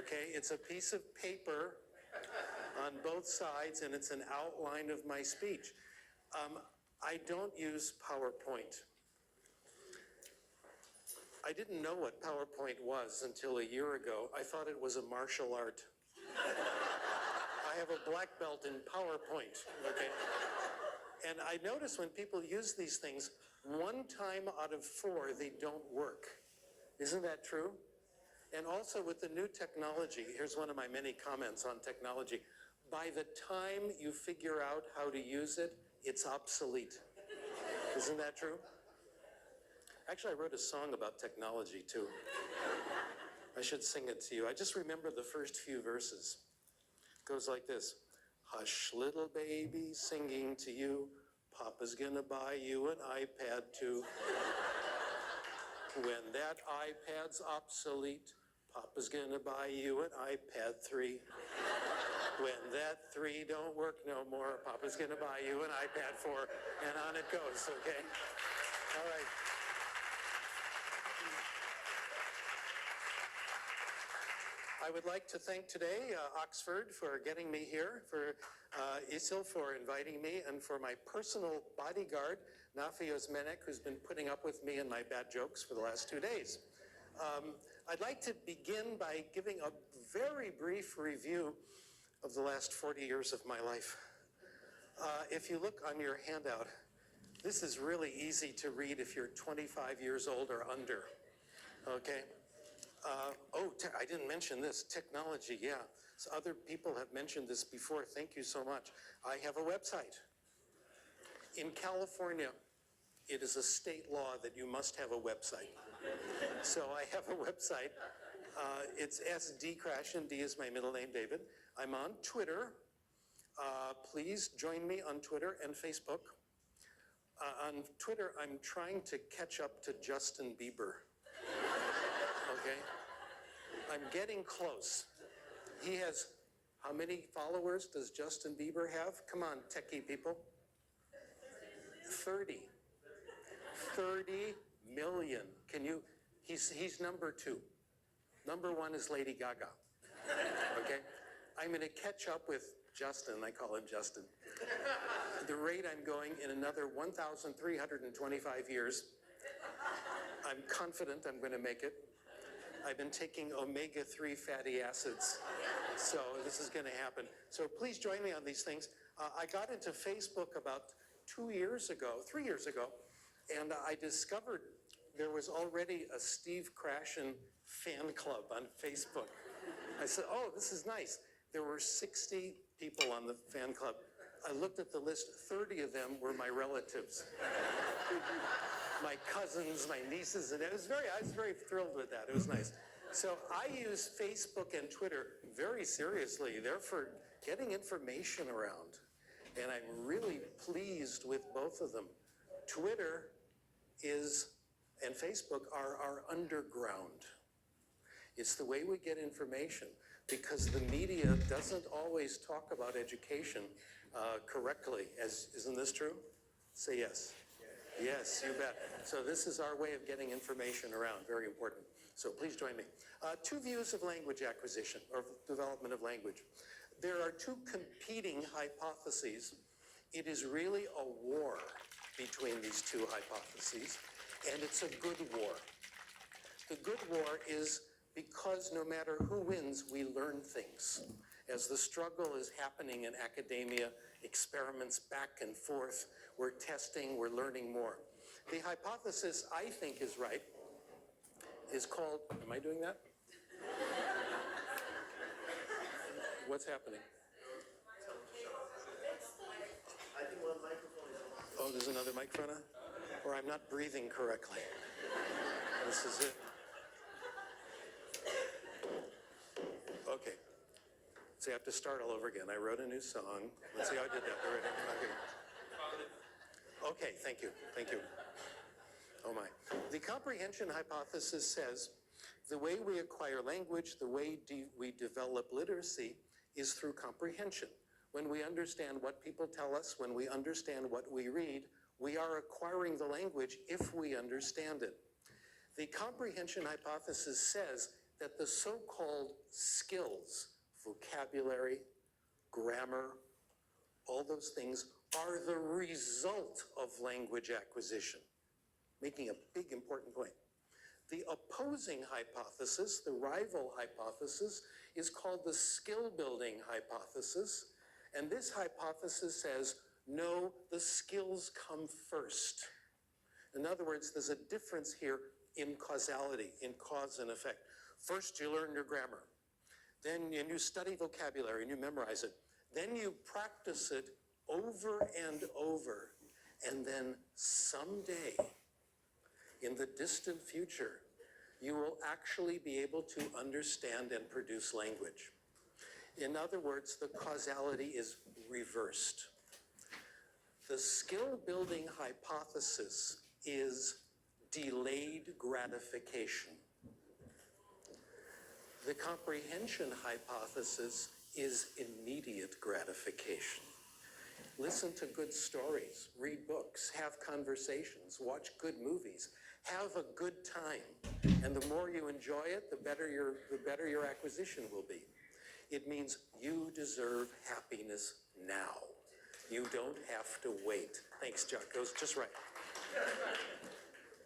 Okay, it's a piece of paper on both sides, and it's an outline of my speech. I don't use PowerPoint. I didn't know what PowerPoint was until a year ago. I thought it was a martial art. I have a black belt in PowerPoint, okay? And I notice when people use these things, 1 time out of 4, they don't work. Isn't that true? And also with the new technology, here's one of my many comments on technology. By the time you figure out how to use it, it's obsolete. Isn't that true? Actually, I wrote a song about technology too. I should sing it to you. I just remember the first few verses. It goes like this. Hush, little baby, singing to you. Papa's gonna buy you an iPad too. When that iPad's obsolete, Papa's gonna buy you an iPad 3. When that 3 don't work no more, Papa's gonna buy you an iPad 4, and on it goes, okay? All right. I would like to thank today Oxford for getting me here, for Isil for inviting me, and for my personal bodyguard, Nafi Osmenek, who's been putting up with me and my bad jokes for the last 2 days. I'd like to begin by giving a very brief review of the last 40 years of my life. If you look on your handout, this is really easy to read if you're 25 years old or under, okay? I didn't mention this, technology, yeah. So other people have mentioned this before, thank you so much. I have a website. In California, it is a state law that you must have a website. So I have a website. It's SDCrash, and D is my middle name, David. I'm on Twitter. Please join me on Twitter and Facebook. On Twitter, I'm trying to catch up to Justin Bieber. Okay? I'm getting close. He has, how many followers does Justin Bieber have? Come on, techie people. 30. 30 million. Can you, he's number 2. Number 1 is Lady Gaga. Okay? I'm gonna catch up with Justin, I call him Justin. The rate I'm going in another 1,325 years. I'm confident I'm gonna make it. I've been taking omega-3 fatty acids, so this is gonna happen. So please join me on these things. I got into Facebook about 3 years ago, and I discovered there was already a Steve Krashen fan club on Facebook. I said, oh, this is nice. There were 60 people on the fan club. I looked at the list, 30 of them were my relatives. My cousins, my nieces, and I was very thrilled with that. It was nice. So I use Facebook and Twitter very seriously. They're for getting information around. And I'm really pleased with both of them. Twitter and Facebook are our underground. It's the way we get information, because the media doesn't always talk about education correctly. Isn't this true? Say yes. Yes, you bet. So this is our way of getting information around, very important. So please join me. 2 views of language acquisition, or development of language. There are 2 competing hypotheses. It is really a war between these 2 hypotheses, and it's a good war. The good war is because no matter who wins, we learn things. As the struggle is happening in academia, experiments back and forth, we're testing, we're learning more. The hypothesis I think is right is called, am I doing that? What's happening? I think one microphone is on. Oh, there's another microphone on? Or I'm not breathing correctly. This is it. Okay. So you have to start all over again. I wrote a new song. Let's see how I did that. All right. Okay, thank you. Oh my. The comprehension hypothesis says the way we acquire language, the way we develop literacy is through comprehension. When we understand what people tell us, when we understand what we read, we are acquiring the language if we understand it. The comprehension hypothesis says that the so-called skills, vocabulary, grammar, all those things are the result of language acquisition, making a big important point. The opposing hypothesis, the rival hypothesis, is called the skill-building hypothesis, and this hypothesis says, no, the skills come first. In other words, there's a difference here in causality, in cause and effect. First, you learn your grammar. Then you study vocabulary and you memorize it. Then you practice it over and over. And then someday, in the distant future, you will actually be able to understand and produce language. In other words, the causality is reversed. The skill-building hypothesis is delayed gratification. The comprehension hypothesis is immediate gratification. Listen to good stories, read books, have conversations, watch good movies, have a good time. And the more you enjoy it, the better your acquisition will be. It means you deserve happiness now. You don't have to wait. Thanks, Chuck. That was just right.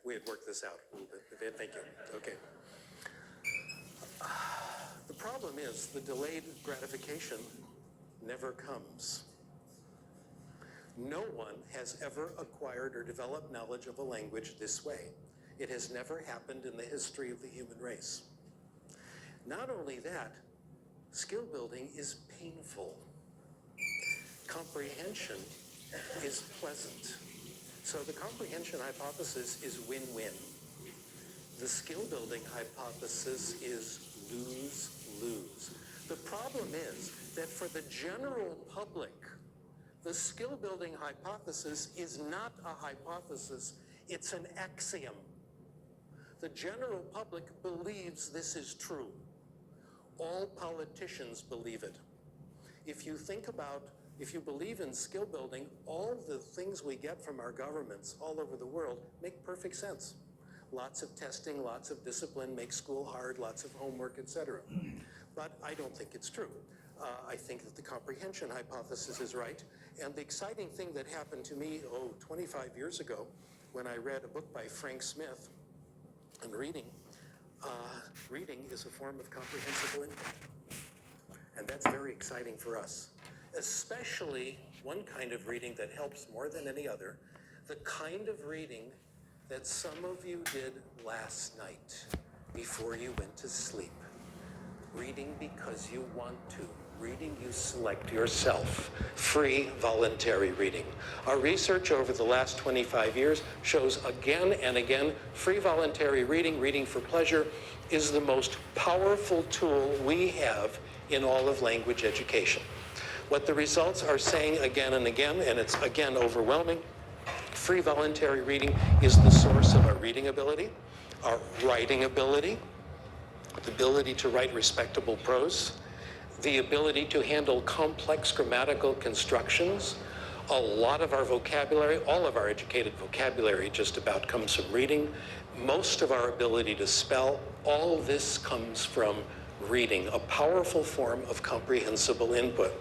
We had worked this out a little bit. Thank you. Okay. The problem is the delayed gratification never comes. No one has ever acquired or developed knowledge of a language this way. It has never happened in the history of the human race. Not only that, skill building is painful. Comprehension is pleasant. So the comprehension hypothesis is win-win. The skill building hypothesis is lose-lose. The problem is that for the general public, the skill building hypothesis is not a hypothesis, it's an axiom. The general public believes this is true. All politicians believe it. If you believe in skill building, all the things we get from our governments all over the world make perfect sense. Lots of testing, lots of discipline, make school hard, lots of homework, etc. But I don't think it's true. I think that the comprehension hypothesis is right. And the exciting thing that happened to me, 25 years ago, when I read a book by Frank Smith, and reading is a form of comprehensible input. And that's very exciting for us. Especially one kind of reading that helps more than any other, the kind of reading that some of you did last night before you went to sleep. Reading because you want to. Reading you select yourself. Free, voluntary reading. Our research over the last 25 years shows again and again, free voluntary reading, reading for pleasure, is the most powerful tool we have in all of language education. What the results are saying again and again, and it's again overwhelming, free voluntary reading is the source of our reading ability, our writing ability, the ability to write respectable prose, the ability to handle complex grammatical constructions. A lot of our vocabulary, all of our educated vocabulary just about comes from reading. Most of our ability to spell, all this comes from reading, a powerful form of comprehensible input.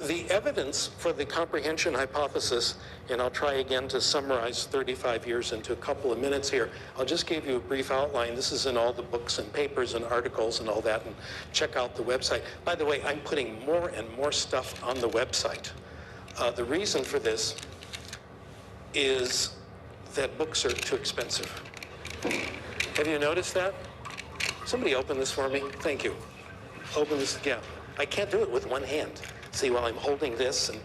The evidence for the comprehension hypothesis, and I'll try again to summarize 35 years into a couple of minutes here. I'll just give you a brief outline. This is in all the books and papers and articles and all that, and check out the website. By the way, I'm putting more and more stuff on the website. The reason for this is that books are too expensive. Have you noticed that? Somebody open this for me. Thank you. Open this, yeah. I can't do it with one hand. See, while I'm holding this, and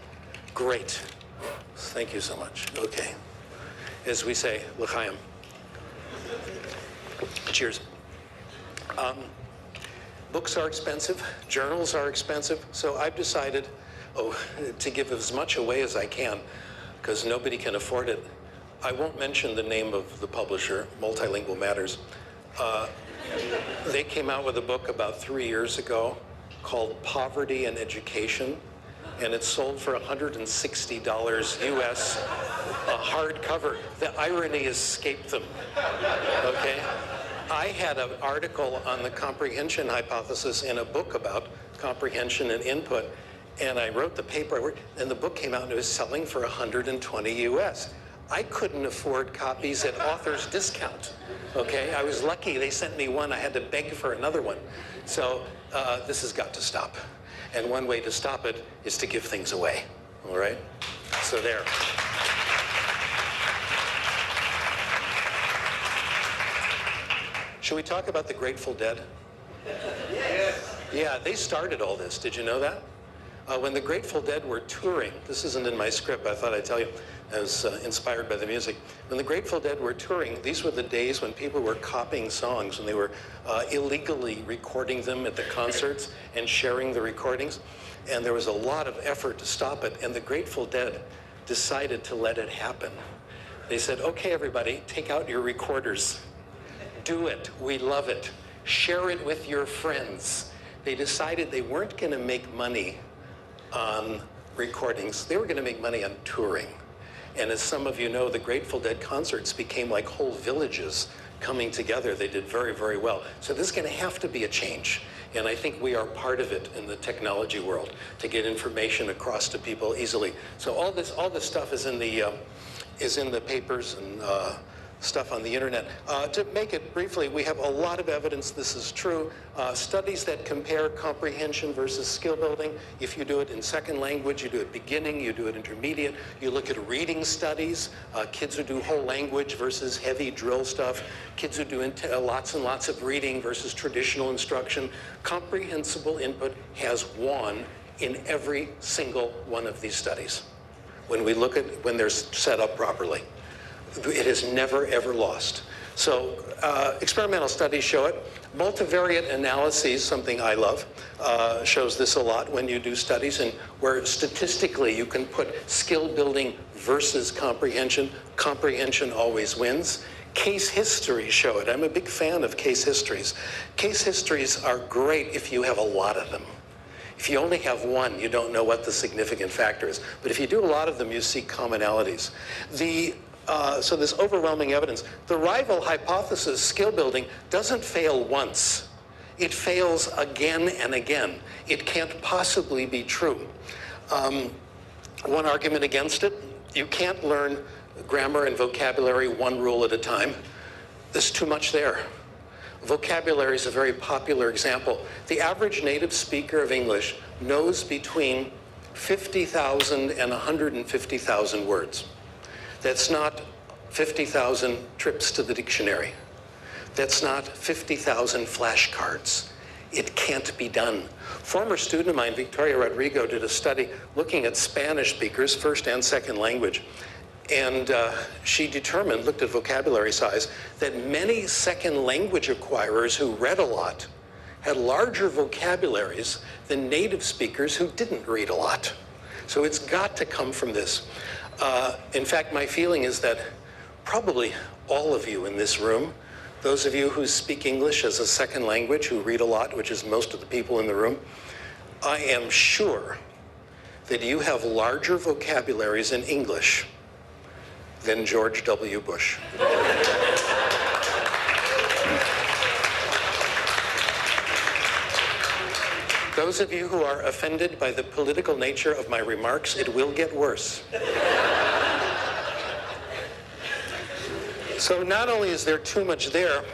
great. Thank you so much. Okay. As we say, l'chaim. Cheers. Books are expensive, journals are expensive, so I've decided to give as much away as I can, because nobody can afford it. I won't mention the name of the publisher, Multilingual Matters. They came out with a book about 3 years ago called Poverty and Education, and it's sold for $160 US, a hardcover. The irony escaped them, okay? I had an article on the comprehension hypothesis in a book about comprehension and input, and I wrote the paper, and the book came out and it was selling for 120 US. I couldn't afford copies at author's discount, okay? I was lucky they sent me one. I had to beg for another one. So this has got to stop. And one way to stop it is to give things away, all right? So there. Should we talk about the Grateful Dead? Yes. Yeah, they started all this. Did you know that? When the Grateful Dead were touring, this isn't in my script, I thought I'd tell you, I was inspired by the music. When the Grateful Dead were touring, these were the days when people were copying songs and they were illegally recording them at the concerts and sharing the recordings. And there was a lot of effort to stop it, and the Grateful Dead decided to let it happen. They said, okay, everybody, take out your recorders. Do it. We love it. Share it with your friends. They decided they weren't going to make money on recordings. They were going to make money on touring. And as some of you know, the Grateful Dead concerts became like whole villages coming together. They did very, very well. So this is going to have to be a change. And I think we are part of it in the technology world to get information across to people easily. So all this stuff is in the papers and stuff on the internet. To make it briefly, we have a lot of evidence this is true. Studies that compare comprehension versus skill building. If you do it in second language, you do it beginning, you do it intermediate. You look at reading studies, kids who do whole language versus heavy drill stuff, kids who do lots and lots of reading versus traditional instruction. Comprehensible input has won in every single one of these studies when they're set up properly. It has never, ever lost. So experimental studies show it. Multivariate analyses, something I love, shows this a lot when you do studies, and where statistically you can put skill building versus comprehension. Comprehension always wins. Case histories show it. I'm a big fan of case histories. Case histories are great if you have a lot of them. If you only have one, you don't know what the significant factor is. But if you do a lot of them, you see commonalities. So there's overwhelming evidence. The rival hypothesis, skill building, doesn't fail once. It fails again and again. It can't possibly be true. One argument against it, you can't learn grammar and vocabulary one rule at a time. There's too much there. Vocabulary is a very popular example. The average native speaker of English knows between 50,000 and 150,000 words. That's not 50,000 trips to the dictionary. That's not 50,000 flashcards. It can't be done. Former student of mine, Victoria Rodrigo, did a study looking at Spanish speakers, first and second language. And she looked at vocabulary size, that many second language acquirers who read a lot had larger vocabularies than native speakers who didn't read a lot. So it's got to come from this. In fact, my feeling is that probably all of you in this room, those of you who speak English as a second language, who read a lot, which is most of the people in the room, I am sure that you have larger vocabularies in English than George W. Bush. Those of you who are offended by the political nature of my remarks, it will get worse. So not only is there too much there,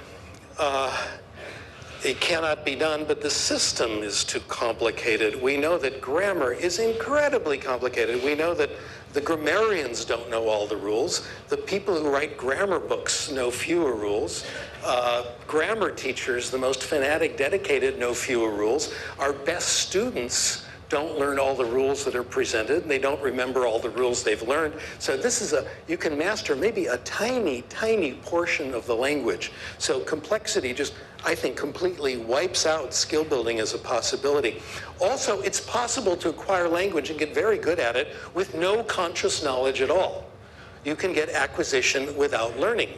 it cannot be done, but the system is too complicated. We know that grammar is incredibly complicated. We know that the grammarians don't know all the rules. The people who write grammar books know fewer rules. Grammar teachers, the most fanatic, dedicated, know fewer rules. Our best students don't learn all the rules that are presented, and they don't remember all the rules they've learned. So this is you can master maybe a tiny, tiny portion of the language. So complexity just, I think, completely wipes out skill building as a possibility. Also, it's possible to acquire language and get very good at it with no conscious knowledge at all. You can get acquisition without learning.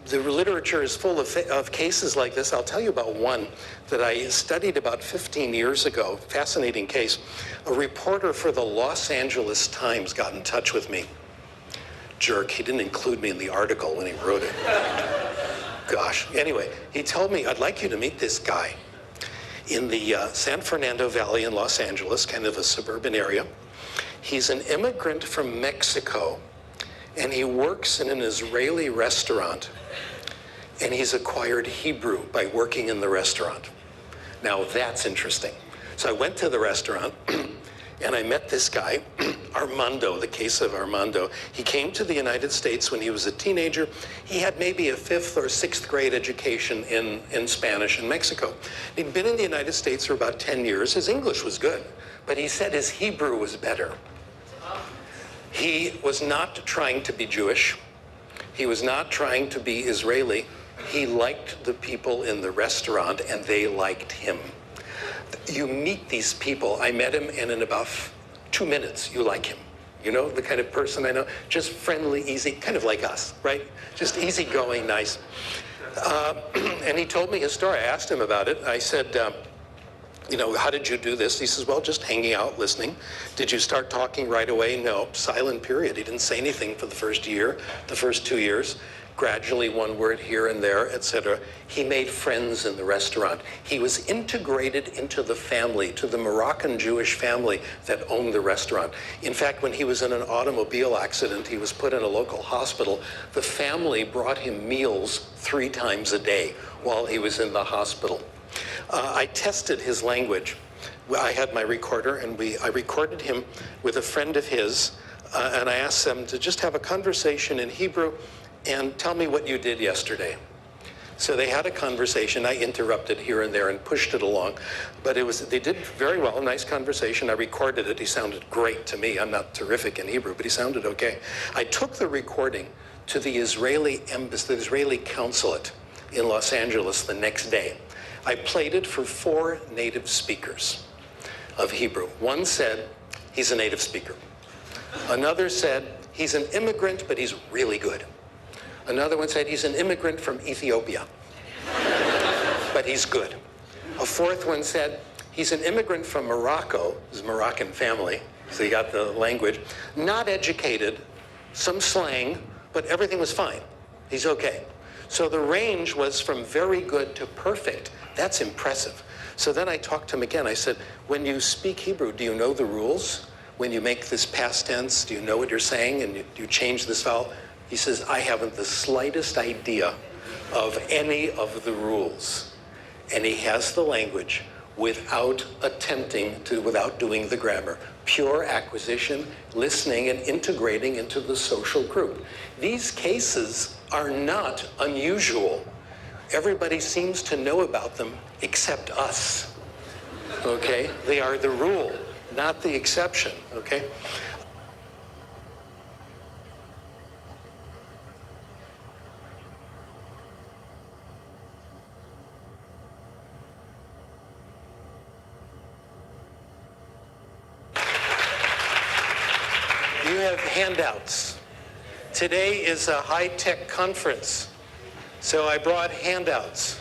The literature is full of cases like this. I'll tell you about one that I studied about 15 years ago. Fascinating case. A reporter for the Los Angeles Times got in touch with me. Jerk, he didn't include me in the article when he wrote it. gosh. Anyway, he told me, I'd like you to meet this guy in the San Fernando Valley in Los Angeles, kind of a suburban area. He's an immigrant from Mexico, and he works in an Israeli restaurant, and he's acquired Hebrew by working in the restaurant. Now, that's interesting. So I went to the restaurant, and I met this guy, Armando, the case of Armando. He came to the United States when he was a teenager. He had maybe a 5th or 6th grade education in Spanish in Mexico. He'd been in the United States for about 10 years. His English was good, but he said his Hebrew was better. He was not trying to be Jewish. He was not trying to be Israeli. He liked the people in the restaurant, and they liked him. You meet these people. I met him, and in about 2 minutes, you like him. You know, the kind of person I know, just friendly, easy, kind of like us, right? Just easygoing, nice. And he told me his story. I asked him about it. I said, you know, how did you do this? He says, well, just hanging out, listening. Did you start talking right away? No, silent period. He didn't say anything for the first year, the first 2 years. Gradually, one word here and there, etc. He made friends in the restaurant. He was integrated into the family, to the Moroccan Jewish family that owned the restaurant. In fact, when he was in an automobile accident, he was put in a local hospital. The family brought him meals 3 times a day while he was in the hospital. I tested his language. I had my recorder, and I recorded him with a friend of his, and I asked them to just have a conversation in Hebrew and tell me what you did yesterday. So they had a conversation. I interrupted here and there and pushed it along, but they did very well, nice conversation. I recorded it. He sounded great to me. I'm not terrific in Hebrew, but he sounded okay. I took the recording to the Israeli embassy, the Israeli consulate in Los Angeles the next day. I played it for 4 native speakers of Hebrew. One said, he's a native speaker. Another said, he's an immigrant, but he's really good. Another one said, he's an immigrant from Ethiopia, but he's good. A 4th one said, he's an immigrant from Morocco, his Moroccan family, so he got the language, not educated, some slang, but everything was fine. He's okay. So the range was from very good to perfect. That's impressive. So then I talked to him again. I said, when you speak Hebrew, do you know the rules? When you make this past tense, do you know what you're saying? And do you change this vowel? He says, I haven't the slightest idea of any of the rules. And he has the language without doing the grammar. Pure acquisition, listening, and integrating into the social group. These cases are not unusual. Everybody seems to know about them except us, okay? They are the rule, not the exception, okay? You have handouts. Today is a high-tech conference, so I brought handouts.